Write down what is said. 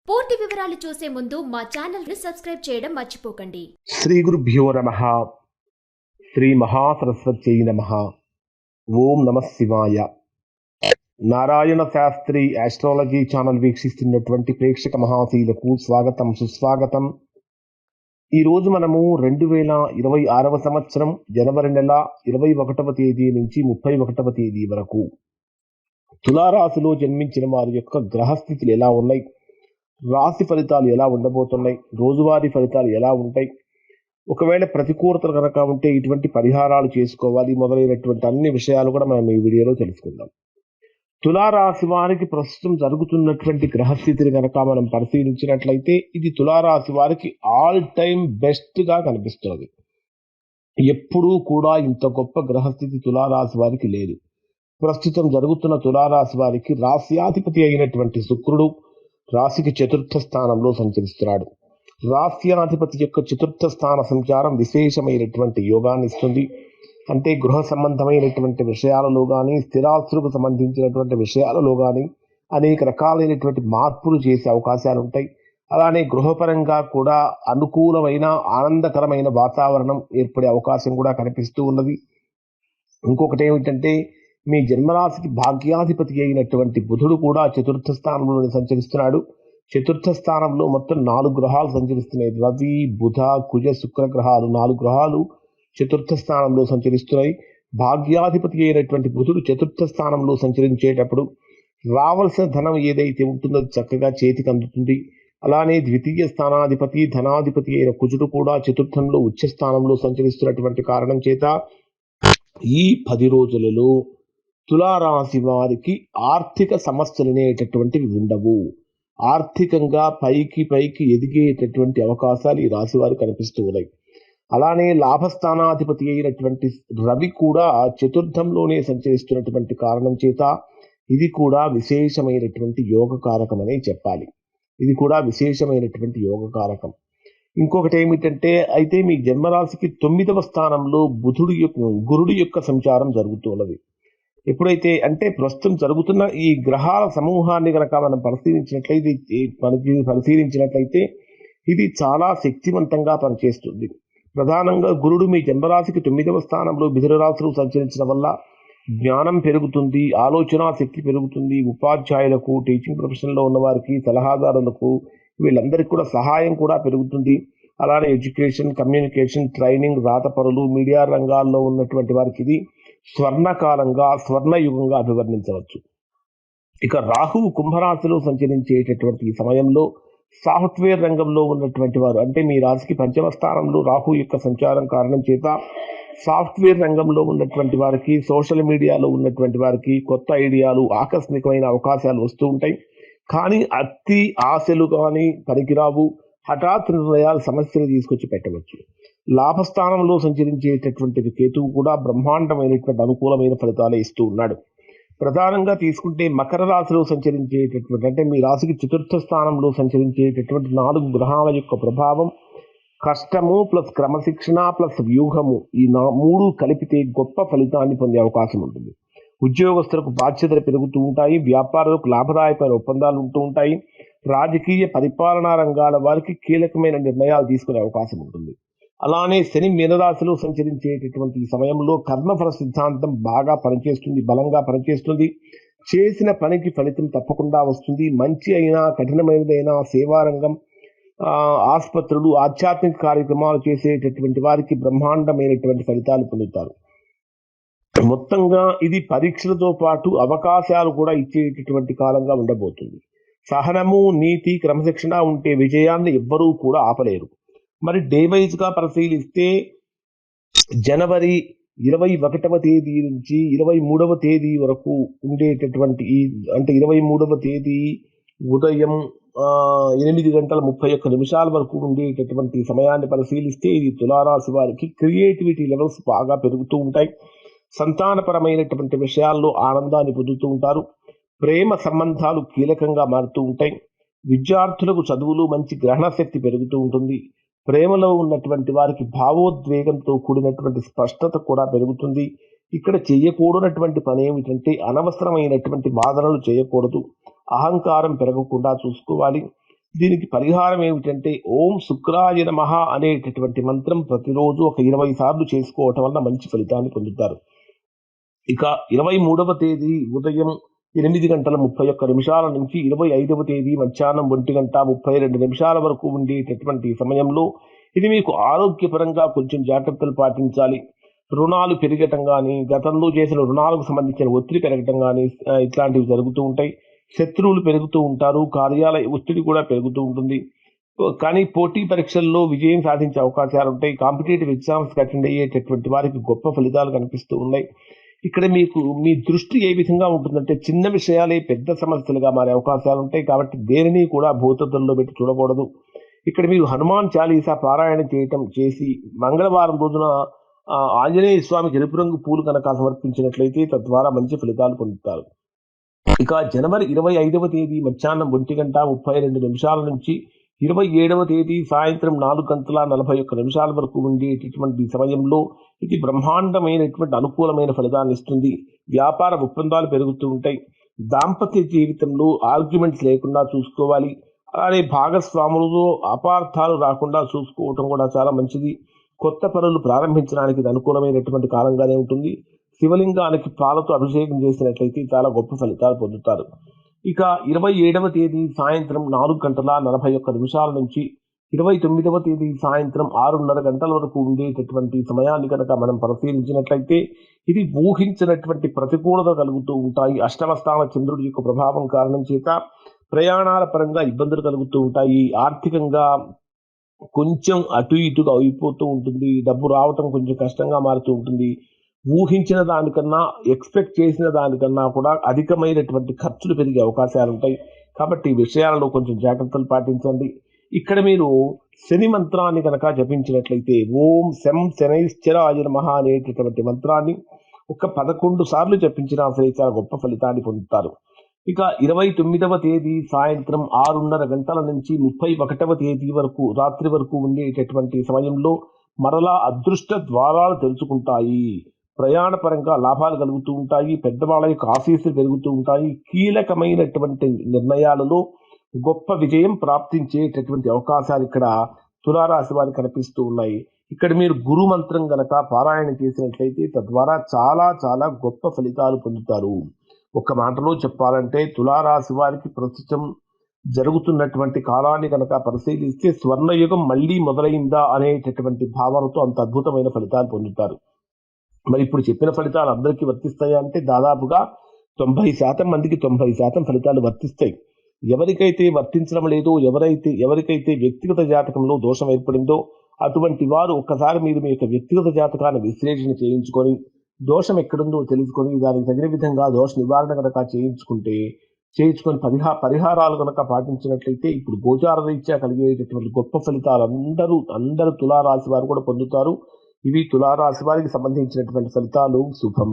పూర్తి వివరాలు చూసే ముందు మా ఛానల్ ని సబ్స్క్రైబ్ చేయడం మర్చిపోకండి. శ్రీ గురుభ్యో నమః. శ్రీ మహాసరస్వత్యై నమః. ఓం నమః శివాయ. నారాయణ శాస్త్రి ఆస్ట్రాలజీ ఛానల్ వీక్షిస్తున్నటువంటి ప్రేక్షక మహాశీలకు స్వాగతం, సుస్వాగతం. ఈరోజు మనము 2026వ సంవత్సరం జనవరి నెల 21వ తేదీ నుంచి 31వ తేదీ వరకు తులారాశిలో జన్మించిన వారి యొక్క గ్రహస్థితులు ఎలా ఉన్నాయి, రాశి ఫలితాలు ఎలా ఉండబోతున్నాయి, రోజువారీ ఫలితాలు ఎలా ఉంటాయి, ఒకవేళ ప్రతికూలతలు కనుక ఉంటే ఇటువంటి పరిహారాలు చేసుకోవాలి మొదలైనటువంటి అన్ని విషయాలు కూడా మనం ఈ వీడియోలో తెలుసుకుందాం. తులారాశి వారికి ప్రస్తుతం జరుగుతున్నటువంటి గ్రహస్థితిని కనుక మనం పరిశీలించినట్లయితే ఇది తులారాశి వారికి ఆల్ టైమ్ బెస్ట్ గా కనిపిస్తుంది. ఎప్పుడూ కూడా ఇంత గొప్ప గ్రహస్థితి తులారాశి వారికి లేదు. ప్రస్తుతం జరుగుతున్న తులారాశి వారికి రాశ్యాధిపతి అయినటువంటి శుక్రుడు రాశికి చతుర్థ స్థానంలో సంచరిస్తున్నాడు. రాశ్యాధిపతి యొక్క చతుర్థ స్థాన సంచారం విశేషమైనటువంటి యోగాన్ని ఇస్తుంది. అంటే గృహ సంబంధమైనటువంటి విషయాలలో కానీ, స్థిరాస్తులకు సంబంధించినటువంటి విషయాలలో కానీ అనేక రకాలైనటువంటి మార్పులు చేసే అవకాశాలు ఉంటాయి. అలానే గృహపరంగా కూడా అనుకూలమైన ఆనందకరమైన వాతావరణం ఏర్పడే అవకాశం కూడా కనిపిస్తూ ఉన్నది. ఇంకొకటి ఏమిటంటే మీ జన్మరాశికి భాగ్యాధిపతి అయినటువంటి బుధుడు కూడా చతుర్థ స్థానంలో సంచరిస్తున్నాడు. చతుర్థ స్థానంలో మొత్తం 4 గ్రహాలు సంచరిస్తున్నాయి. రవి, బుధ, కుజ, శుక్ర గ్రహాలు 4 గ్రహాలు చతుర్థ స్థానంలో సంచరిస్తున్నాయి. భాగ్యాధిపతి అయినటువంటి బుధుడు చతుర్థ స్థానంలో సంచరించేటప్పుడు రావాల్సిన ధనం ఏదైతే ఉంటుందో చక్కగా చేతికి అందుతుంది. అలానే ద్వితీయ స్థానాధిపతి ధనాధిపతి అయిన కుజుడు కూడా చతుర్థంలో ఉచ్చ స్థానంలో సంచరిస్తున్నటువంటి కారణం చేత ఈ 10 రోజులలో తులారాశి వారికి ఆర్థిక సమస్యలు అనేటటువంటివి ఉండవు. ఆర్థికంగా పైకి ఎదిగేటటువంటి అవకాశాలు ఈ రాశి వారికి కనిపిస్తూ ఉన్నాయి. అలానే లాభస్థానాధిపతి అయినటువంటి రవి కూడా చతుర్థంలోనే సంచరిస్తున్నటువంటి కారణం చేత ఇది కూడా విశేషమైనటువంటి యోగకారకం అనే చెప్పాలి. ఇది కూడా విశేషమైనటువంటి యోగకారకం. ఇంకొకటి ఏమిటంటే అయితే మీ జన్మరాశికి 9వ స్థానంలో గురుడు యొక్క సంచారం జరుగుతున్నది. ఎప్పుడైతే అంటే ప్రస్తుతం జరుగుతున్న ఈ గ్రహాల సమూహాన్ని కనుక మనం పరిశీలించినట్లయితే ఇది చాలా శక్తివంతంగా పనిచేస్తుంది. ప్రధానంగా గురుడు మీ జన్మరాశికి 9వ స్థానంలో మిథున రాశిలో సంచరించడం వల్ల జ్ఞానం పెరుగుతుంది, ఆలోచన శక్తి పెరుగుతుంది. ఉపాధ్యాయులకు, టీచింగ్ ప్రొఫెషన్లో ఉన్న వారికి, సలహాదారులకు వీళ్ళందరికీ కూడా సహాయం కూడా పెరుగుతుంది. అలానే ఎడ్యుకేషన్, కమ్యూనికేషన్, ట్రైనింగ్, రాతపరులు, మీడియా రంగాల్లో ఉన్నటువంటి వారికి ఇది స్వర్ణకాలంగా, స్వర్ణయుగంగా అభివర్ణించవచ్చు. ఇక రాహువు కుంభరాశిలో సంచరించేటటువంటి ఈ సమయంలో సాఫ్ట్వేర్ రంగంలో ఉన్నటువంటి వారు అంటే మీ రాశికి 5వ స్థానంలో రాహు యొక్క సంచారం కారణం చేత సాఫ్ట్వేర్ రంగంలో ఉన్నటువంటి వారికి, సోషల్ మీడియాలో ఉన్నటువంటి వారికి కొత్త ఐడియాలు, ఆకస్మికమైన అవకాశాలు వస్తూ ఉంటాయి. కానీ అతి ఆశలు కానీ పనికిరావు. హఠాత్ నిర్ణయాలు సమస్యలు తీసుకొచ్చి పెట్టవచ్చు. లాభస్థానంలో సంచరించేటటువంటి కేతువు కూడా బ్రహ్మాండమైనటువంటి అనుకూలమైన ఫలితాలు ఇస్తూ ఉన్నాడు. ప్రధానంగా తీసుకుంటే మకర రాశిలో సంచరించేటటువంటి అంటే మీ రాశికి చతుర్థ స్థానంలో సంచరించేటటువంటి 4 గ్రహాల యొక్క ప్రభావం కష్టము ప్లస్ క్రమశిక్షణ ప్లస్ వ్యూహము ఈ 3 కలిపితే గొప్ప ఫలితాన్ని పొందే అవకాశం ఉంటుంది. ఉద్యోగస్తులకు బాధ్యతలు పెరుగుతూ ఉంటాయి. వ్యాపారులకు లాభదాయకమైన ఒప్పందాలు ఉంటూ ఉంటాయి. రాజకీయ పరిపాలనా రంగాల వారికి కీలకమైన నిర్ణయాలు తీసుకునే అవకాశం ఉంటుంది. అలానే శని మీనరాశిలో సంచరించేటటువంటి ఈ సమయంలో కర్మఫల సిద్ధాంతం బాగా పనిచేస్తుంది, బలంగా పనిచేస్తుంది. చేసిన పనికి ఫలితం తప్పకుండా వస్తుంది. మంచి అయినా కఠినమైనదైనా సేవారంగం, ఆసుపత్రులు, ఆధ్యాత్మిక కార్యక్రమాలు చేసేటటువంటి వారికి బ్రహ్మాండమైనటువంటి ఫలితాలు పొందుతారు. మొత్తంగా ఇది పరీక్షలతో పాటు అవకాశాలు కూడా ఇచ్చేటటువంటి కాలంగా ఉండబోతుంది. సహనము, నీతి, క్రమశిక్షణ ఉంటే విజయాన్ని ఎవ్వరూ కూడా ఆపలేరు. మరి డే వైజ్ గా పరిశీలిస్తే జనవరి 21వ తేదీ నుంచి 23వ తేదీ వరకు ఉండేటటువంటి అంటే 23వ తేదీ ఉదయం 8:31 వరకు ఉండేటటువంటి సమయాన్ని పరిశీలిస్తే ఇది తులారాశి వారికి క్రియేటివిటీ లెవెల్స్ బాగా పెరుగుతూ ఉంటాయి. సంతానపరమైనటువంటి విషయాల్లో ఆనందాన్ని పొందుతూ ఉంటారు. ప్రేమ సంబంధాలు కీలకంగా మారుతూ ఉంటాయి. విద్యార్థులకు చదువులు మంచి గ్రహణ శక్తి పెరుగుతూ ఉంటుంది. ప్రేమలో ఉన్నటువంటి వారికి భావోద్వేగంతో కూడినటువంటి స్పష్టత కూడా పెరుగుతుంది. ఇక్కడ చేయకూడనటువంటి పని ఏమిటంటే అనవసరమైనటువంటి వాదనలు చేయకూడదు. అహంకారం పెరగకుండా చూసుకోవాలి. దీనికి పరిహారం ఏమిటంటే ఓం శుక్రాయ నమః అనేటటువంటి మంత్రం ప్రతిరోజు ఒక 20 సార్లు చేసుకోవటం వల్ల మంచి ఫలితాన్ని పొందుతారు. ఇక 23వ తేదీ ఉదయం 8:31 నుంచి 25వ తేదీ మధ్యాహ్నం 1:32 వరకు ఉండేటటువంటి సమయంలో ఇది మీకు ఆరోగ్యపరంగా కొంచెం జాగ్రత్తలు పాటించాలి. రుణాలు పెరగటం కానీ, గతంలో చేసిన రుణాలకు సంబంధించిన ఒత్తిడి పెరగటం కానీ ఇట్లాంటివి జరుగుతూ ఉంటాయి. శత్రువులు పెరుగుతూ ఉంటారు. కార్యాలయ ఒత్తిడి కూడా పెరుగుతూ ఉంటుంది. కానీ పోటీ పరీక్షల్లో విజయం సాధించే అవకాశాలు ఉంటాయి. కాంపిటేటివ్ ఎగ్జామ్స్కి అటెండ్ అయ్యేటటువంటి వారికి గొప్ప ఫలితాలు కనిపిస్తూ ఉన్నాయి. ఇక్కడ మీకు మీ దృష్టి ఏ విధంగా ఉంటుందంటే చిన్న విషయాలే పెద్ద సమస్యలుగా మారే అవకాశాలు ఉంటాయి. కాబట్టి దేనిని కూడా భూతద్దంలో పెట్టి చూడకూడదు. ఇక్కడ మీరు హనుమాన్ చాలీసా పారాయణ చేసి మంగళవారం రోజున ఆంజనేయ స్వామికి ఎరుపు రంగు పూలు కనుక సమర్పించినట్లయితే తద్వారా మంచి ఫలితాలు పొందుతారు. ఇక జనవరి 25వ తేదీ మధ్యాహ్నం 1:32 నుంచి 27వ తేదీ సాయంత్రం 4:41 వరకు ఉండేటటువంటి సమయంలో ఇది బ్రహ్మాండమైనటువంటి అనుకూలమైన ఫలితాన్ని ఇస్తుంది. వ్యాపార ఒప్పందాలు పెరుగుతూ ఉంటాయి. దాంపత్య జీవితంలో ఆర్గ్యుమెంట్స్ లేకుండా చూసుకోవాలి. అలానే భాగస్వాములతో అపార్థాలు రాకుండా చూసుకోవటం కూడా చాలా మంచిది. కొత్త పనులు ప్రారంభించడానికి ఇది అనుకూలమైనటువంటి కాలంగానే ఉంటుంది. శివలింగానికి పాలతో అభిషేకం చేసినట్లయితే చాలా గొప్ప ఫలితాలు పొందుతారు. ఇక 27వ తేదీ సాయంత్రం 4:41 నుంచి 29వ తేదీ సాయంత్రం 6:30 వరకు ఉండేటటువంటి సమయాన్ని కనుక మనం పరిశీలించినట్లయితే ఇది ఊహించినటువంటి ప్రతికూలత కలుగుతూ ఉంటాయి. అష్టమ స్థాన చంద్రుడి యొక్క ప్రభావం కారణం చేత ప్రయాణాల పరంగా ఇబ్బందులు కలుగుతూ ఉంటాయి. ఆర్థికంగా కొంచెం అటు ఇటుగా అయిపోతూ ఉంటుంది. డబ్బు రావటం కొంచెం కష్టంగా మారుతూ ఉంటుంది. ఊహించిన దానికన్నా ఎక్స్పెక్ట్ చేసిన దానికన్నా కూడా అధికమైనటువంటి ఖర్చులు పెరిగే అవకాశాలు ఉంటాయి. కాబట్టి ఈ విషయాలలో కొంచెం జాగ్రత్తలు పాటించండి. ఇక్కడ మీరు శని మంత్రాన్ని కనుక జపించినట్లయితే ఓం శం శనైశ్చరాయ నమః అనేటటువంటి మంత్రాన్ని ఒక 11 సార్లు జపించినా సరే చాలా గొప్ప ఫలితాన్ని పొందుతారు. ఇక 29వ తేదీ సాయంత్రం 6:30 నుంచి 31వ తేదీ వరకు రాత్రి వరకు ఉండేటటువంటి సమయంలో మరలా అదృష్ట ద్వారాలు తెరుచుకుంటాయి. ప్రయాణపరంగా లాభాలు కలుగుతూ ఉంటాయి. పెద్దవాళ్ళ యొక్క ఆశీస్సులు పెరుగుతూ ఉంటాయి. కీలకమైనటువంటి నిర్ణయాలలో గొప్ప విజయం ప్రాప్తించేటటువంటి అవకాశాలు ఇక్కడ తులారాశి వారికి కనిపిస్తూ ఉన్నాయి. ఇక్కడ మీరు గురు మంత్రం గనక పారాయణ చేసినట్లయితే తద్వారా చాలా చాలా గొప్ప ఫలితాలు పొందుతారు. ఒక మాటలో చెప్పాలంటే తులారాశి వారికి ప్రస్తుతం జరుగుతున్నటువంటి కాలాన్ని కనుక పరిశీలిస్తే స్వర్ణయుగం మళ్ళీ మొదలైందా అనేటటువంటి భావనతో అంత అద్భుతమైన ఫలితాలు పొందుతారు. మరి ఇప్పుడు చెప్పిన ఫలితాలు అందరికీ వర్తిస్తాయా అంటే దాదాపుగా 90% మందికి 90% ఫలితాలు వర్తిస్తాయి. ఎవరికైతే వర్తించడం లేదో, ఎవరికైతే వ్యక్తిగత జాతకంలో దోషం ఏర్పడిందో అటువంటి వారు ఒక్కసారి మీరు మీ యొక్క వ్యక్తిగత జాతకాన్ని విశ్లేషణ చేయించుకొని దోషం ఎక్కడుందో తెలుసుకొని దానికి తగిన విధంగా దోష నివారణ కనుక చేయించుకొని పరిహారాలు కనుక పాటించినట్లయితే ఇప్పుడు గోచార రీత్యా కలిగేటటువంటి గొప్ప ఫలితాలు అందరూ తులారాశి వారు కూడా పొందుతారు. ఇవి తులారాశి వారికి సంబంధించినటువంటి ఫలితాలు. శుభం.